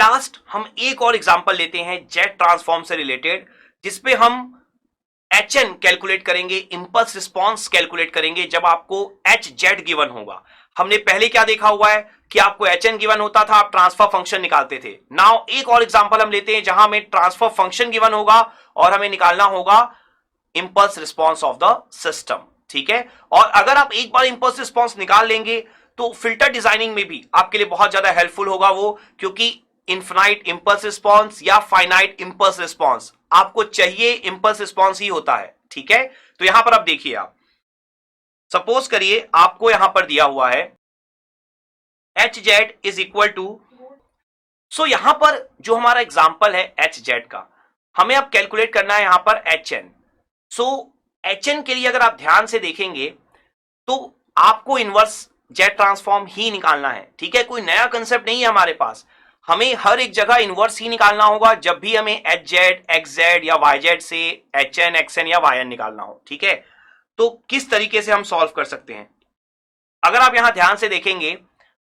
Last हम एक और एग्जांपल लेते हैं जेड ट्रांसफॉर्म से रिलेटेड, जिसपे हम HN कैलकुलेट करेंगे, इंपल्स रिस्पॉन्स कैलकुलेट करेंगे जब आपको HZ गिवन होगा। हमने पहले क्या देखा हुआ है कि आपको HN गिवन होता था, आप ट्रांसफर फंक्शन निकालते थे। नाउ एक और एग्जांपल हम लेते हैं जहां हमें ट्रांसफर फंक्शन गिवन होगा और हमें निकालना होगा impulse response of the system. ठीक है, और अगर आप एक बार इंपल्स रिस्पॉन्स निकाल लेंगे तो फिल्टर डिजाइनिंग में भी आपके लिए बहुत ज्यादा हेल्पफुल होगा वो, क्योंकि इनफिनाइट इंपल्स रिस्पॉन्स या फाइनाइट इंपल्स रिस्पॉन्स, आपको चाहिए इंपल्स रिस्पॉन्स ही होता है। ठीक है, तो यहां पर आप देखिए, आप सपोज करिए आपको यहां पर दिया हुआ है HZ इज इक्वल टू, सो यहां पर जो हमारा एग्जाम्पल है HZ का, हमें अब कैलकुलेट करना है यहां पर HN। सो HN के लिए अगर आप ध्यान से देखेंगे तो आपको इनवर्स जेड ट्रांसफॉर्म ही निकालना है। ठीक है, कोई नया कंसेप्ट नहीं है हमारे पास, हमें हर एक जगह इनवर्स ही निकालना होगा जब भी हमें HZ, XZ या YZ से HN, XN या YN निकालना हो। ठीक है, तो किस तरीके से हम सॉल्व कर सकते हैं, अगर आप यहां ध्यान से देखेंगे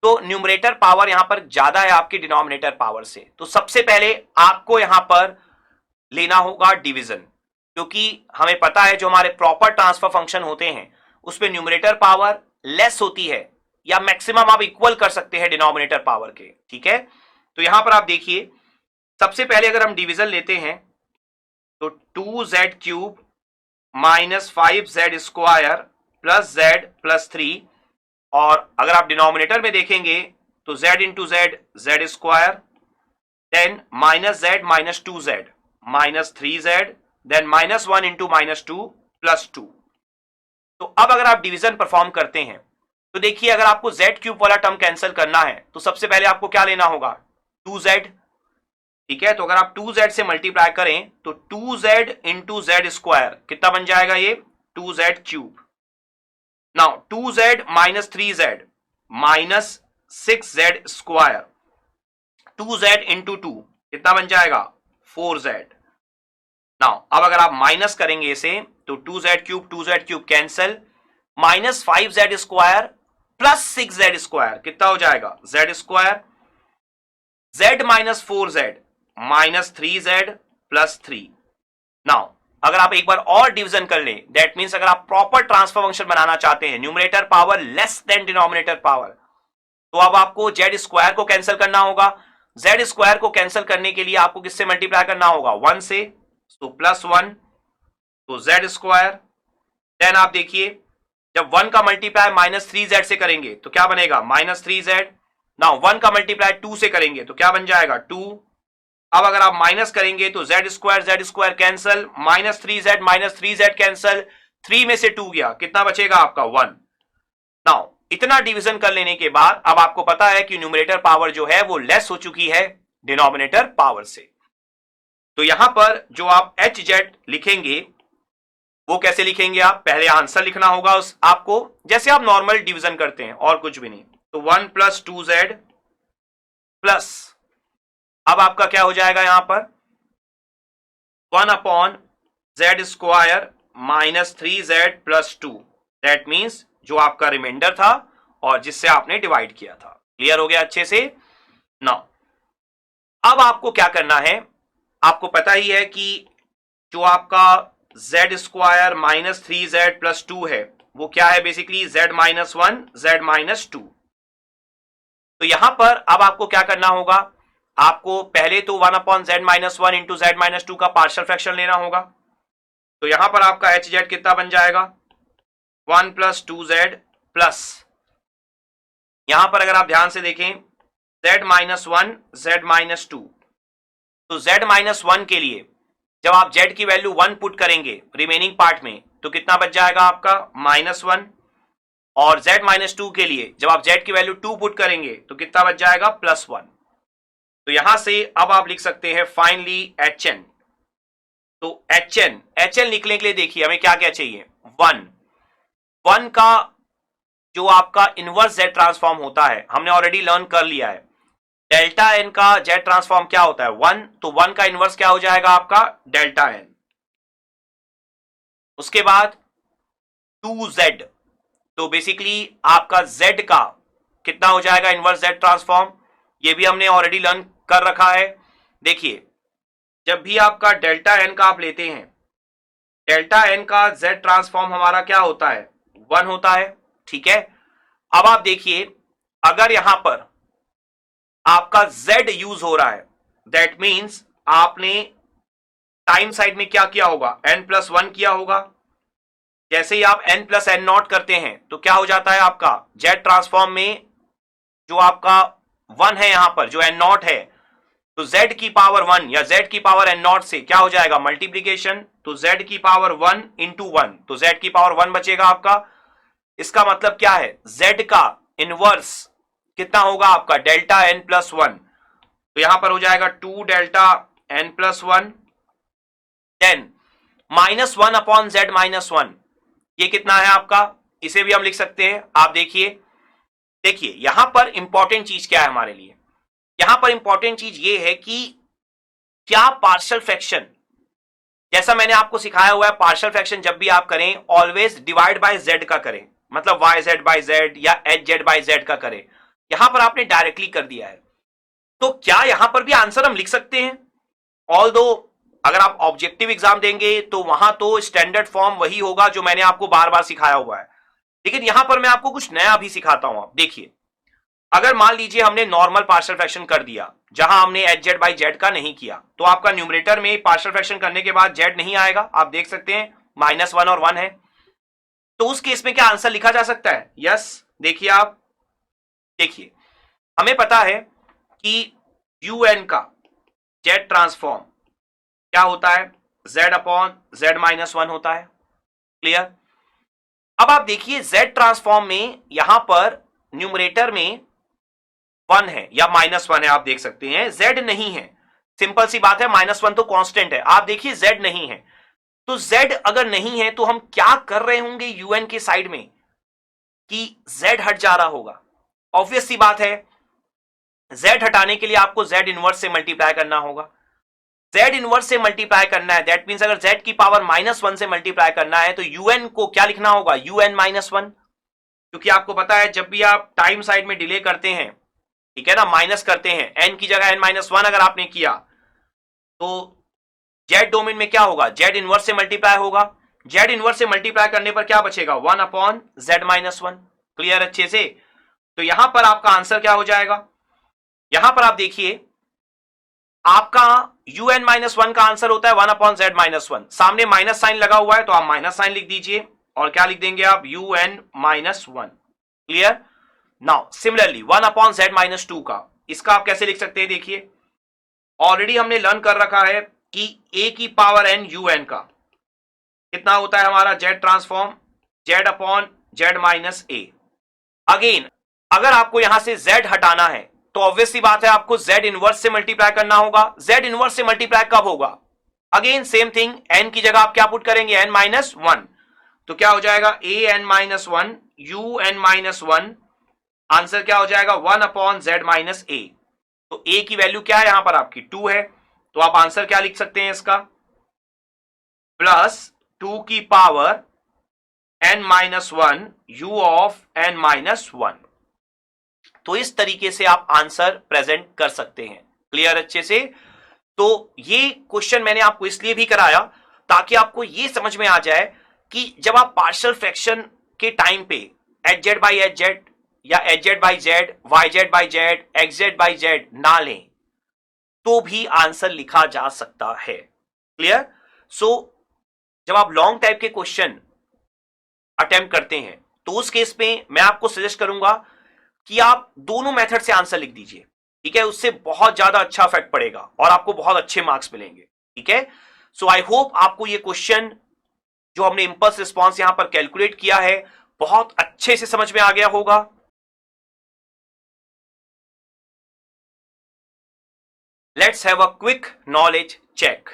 तो न्यूमरेटर पावर यहां पर ज्यादा है आपकी डिनोमिनेटर पावर से, तो सबसे पहले आपको यहां पर लेना होगा डिवीजन, क्योंकि हमें पता है जो हमारे प्रॉपर ट्रांसफर फंक्शन होते हैं उसमें न्यूमरेटर पावर लेस होती है या मैक्सिमम आप इक्वल कर सकते हैं डिनोमिनेटर पावर के। ठीक है, तो यहां पर आप देखिए, सबसे पहले अगर हम डिवीजन लेते हैं तो 2z cube minus 5z square plus z plus 3, और अगर आप डिनोमिनेटर में देखेंगे तो z into z z square, then minus z minus 2z minus 3z, then minus 1 into minus 2 plus 2। तो अब अगर आप डिवीजन परफॉर्म करते हैं तो देखिए, अगर आपको z क्यूब वाला टर्म कैंसिल करना है तो सबसे पहले आपको क्या लेना होगा, 2z। ठीक है, तो अगर आप 2z से मल्टीप्लाई करें तो 2z इंटू जेड स्क्वायर कितना बन जाएगा, ये 2z cube. Now 2z minus 3z minus 6z square, 2z into 2 कितना बन जाएगा, 4z। नाउ अब अगर आप माइनस करेंगे इसे तो 2z cube cancel, minus 5z square plus 6z square कितना हो जाएगा, z square, z minus 4z minus 3z plus 3। Now अगर आप एक बार और डिवीजन कर लें, दैट मींस अगर आप प्रॉपर ट्रांसफर फंक्शन बनाना चाहते हैं, numerator power less than denominator power, तो अब आपको z स्क्वायर को कैंसिल करना होगा। z स्क्वायर को कैंसिल करने के लिए आपको किससे मल्टीप्लाई करना होगा, 1 से, तो प्लस 1, तो z स्क्वायर। देन आप देखिए, जब 1 का मल्टीप्लाई माइनस 3z से करेंगे तो क्या बनेगा, माइनस 3z। नाउ 1 का मल्टीप्लाई 2 से करेंगे तो क्या बन जाएगा, 2। अब अगर आप माइनस करेंगे तो z square cancel, minus 3z cancel, 3 में से 2 गया, कितना बचेगा आपका, 1। नाउ इतना डिवीजन कर लेने के बाद अब आपको पता है कि न्यूमरेटर पावर जो है वो लेस हो चुकी है डिनोमिनेटर पावर से। तो यहां पर जो आप HZ लिखेंगे वो कैसे लिखेंगे, आप पहले आंसर लिखना होगा उस आपको, जैसे आप नॉर्मल डिवीजन करते हैं और कुछ भी नहीं, तो 1 प्लस 2z प्लस, अब आपका क्या हो जाएगा यहां पर, 1 upon z square minus 3z plus 2, that means जो आपका रिमाइंडर था और जिससे आपने डिवाइड किया था। क्लियर हो गया अच्छे से। नाउ अब आपको क्या करना है, आपको पता ही है कि जो आपका z square minus 3z plus 2 है वो क्या है, basically z minus 1 z minus 2। तो यहां पर अब आपको क्या करना होगा, आपको पहले तो 1 upon z minus 1 into Z minus 2 का पार्शियल फ्रैक्शन लेना होगा। तो यहां पर आपका HZ कितना बन जाएगा, 1 प्लस 2z प्लस, यहां पर अगर आप ध्यान से देखें z माइनस 1 z माइनस 2, तो z माइनस 1 के लिए जब आप z की वैल्यू 1 पुट करेंगे रिमेनिंग पार्ट में तो कितना बच जाएगा आपका, माइनस 1, और z माइनस 2 के लिए जब आप z की वैल्यू 2 पुट करेंगे तो कितना बच जाएगा, प्लस 1। तो यहां से अब आप लिख सकते हैं फाइनली HN। तो HN निकलने के लिए देखिए हमें क्या क्या चाहिए, 1 का जो आपका इनवर्स z ट्रांसफॉर्म होता है हमने ऑलरेडी लर्न कर लिया है, डेल्टा n का z ट्रांसफॉर्म क्या होता है, 1, तो 1 का इनवर्स क्या हो जाएगा आपका, डेल्टा n। उसके बाद 2z, तो बेसिकली आपका z का कितना हो जाएगा इनवर्स z ट्रांसफॉर्म, ये भी हमने ऑलरेडी लर्न कर रखा है। देखिए, जब भी आपका डेल्टा एन का आप लेते हैं, डेल्टा एन का जेड ट्रांसफॉर्म हमारा क्या होता है, 1 होता है, ठीक है। अब आप देखिए, अगर यहां पर आपका जेड यूज हो रहा है, दैट मीन्स आपने टाइम साइड में क्या किया होगा, n+1 किया होगा। जैसे ही आप n+n0 करते हैं तो क्या हो जाता है आपका जेड ट्रांसफॉर्म में, जो आपका 1 है यहां पर, जो n0 है, तो z की पावर 1 या z की पावर n0 से क्या हो जाएगा, मल्टीप्लीकेशन। तो z की पावर 1 इंटू 1, तो z की पावर 1 बचेगा आपका। इसका मतलब क्या है, z का इनवर्स कितना होगा आपका, डेल्टा n+1, तो यहां पर हो जाएगा 2 delta n+1, then -1 upon z-1, ये कितना है आपका, इसे भी हम लिख सकते हैं। आप देखिए यहां पर इंपॉर्टेंट चीज क्या है हमारे लिए, यहां पर इंपॉर्टेंट चीज ये है कि क्या पार्शियल फ्रैक्शन, जैसा मैंने आपको सिखाया हुआ है, पार्शियल फ्रैक्शन जब भी आप करें ऑलवेज डिवाइड बाय z का करें, मतलब yz/z या hz/z का करें। यहां पर आपने डायरेक्टली कर दिया है, तो क्या यहां पर भी आंसर हम लिख सकते हैं। ऑल्दो अगर आप ऑब्जेक्टिव एग्जाम देंगे तो वहां तो स्टैंडर्ड फॉर्म वही होगा जो मैंने आपको बार बार सिखाया हुआ है, लेकिन यहां पर मैं आपको कुछ नया भी सिखाता हूं। आप देखिए, अगर मान लीजिए हमने नॉर्मल पार्शियल फ्रैक्शन कर दिया, जहां हमने hz/z का नहीं किया, तो आपका न्यूमरेटर में पार्शियल फ्रैक्शन करने के बाद z नहीं आएगा। आप देख सकते हैं -1 और 1 है, तो उस केस में क्या आंसर लिखा जा सकता है, यस। देखिए आप, देखिए हमें पता है कि un का जेड ट्रांसफॉर्म क्या होता है, z/z-1 होता है, क्लियर। अब आप देखिए जेड ट्रांसफॉर्म में यहां पर न्यूमरेटर में 1 है या -1 है, आप देख सकते हैं z नहीं है, सिंपल सी बात है, -1 तो कांस्टेंट है। आप देखिए z नहीं है, तो z अगर नहीं है तो हम क्या कर रहे होंगे un के साइड में, कि z हट जा रहा होगा। ऑब्वियस सी बात है, z हटाने के लिए आपको z इनवर्स से मल्टीप्लाई करना होगा, z इनवर्स से मल्टीप्लाई करना है, दैट मींस अगर z की पावर -1 से मल्टीप्लाई करना है तो un को क्या लिखना होगा, un-1, क्योंकि आपको पता है जब भी आप टाइम साइड में डिले करते हैं, ठीक है ना, माइनस करते हैं, n की जगह n-1 अगर आपने किया तो z डोमेन में क्या होगा, z इनवर्स से मल्टीप्लाई होगा, z इनवर्स से मल्टीप्लाई करने पर क्या बचेगा, 1/z-1। क्लियर अच्छे से। तो यहां पर आपका आंसर क्या हो जाएगा, यहां पर आप देखिए आपका un-1 का आंसर होता है 1/z-1, सामने माइनस साइन लगा हुआ है तो आप माइनस साइन लिख दीजिए, और क्या लिख देंगे आप, un-1। Clear. Now similarly 1/z-2 का, इसका आप कैसे लिख सकते हैं, देखिए ऑलरेडी हमने लर्न कर रखा है कि a की पावर n un का कितना होता है हमारा जेड ट्रांसफॉर्म, z/z-a। अगेन अगर आपको यहां से z हटाना है तो ऑब्वियस सी बात है आपको z इनवर्स से मल्टीप्लाई करना होगा। z इनवर्स से मल्टीप्लाई कब होगा, अगेन सेम थिंग, n की जगह आप क्या पुट करेंगे, n-1, तो क्या हो जाएगा an-1 un-1, आंसर क्या हो जाएगा 1/z-a। तो a की वैल्यू क्या है यहां पर आपकी 2 है, तो आप आंसर क्या लिख सकते हैं इसका, +2 की power n-1 u of n-1। तो इस तरीके से आप आंसर प्रेजेंट कर सकते हैं। क्लियर अच्छे से। तो ये क्वेश्चन मैंने आपको इसलिए भी कराया ताकि आपको ये समझ में आ जाए कि जब आप पार्शियल फ्रैक्शन के टाइम पे hz/hz या hz/z, yz/z, xz/z ना लें तो भी आंसर लिखा जा सकता है। क्लियर। सो जब आप लॉन्ग टाइप के क्वेश्चन अटेम्प्ट करते हैं तो उस केस में मैं आपको सजेस्ट करूंगा कि आप दोनों मेथड से आंसर लिख दीजिए, ठीक है, उससे बहुत ज्यादा अच्छा इफेक्ट पड़ेगा और आपको बहुत अच्छे मार्क्स मिलेंगे। ठीक है। सो आई होप आपको ये क्वेश्चन जो हमने इंपल्स रिस्पॉन्स यहां पर कैलकुलेट किया है बहुत अच्छे से समझ में आ गया होगा। Let's have a quick knowledge check.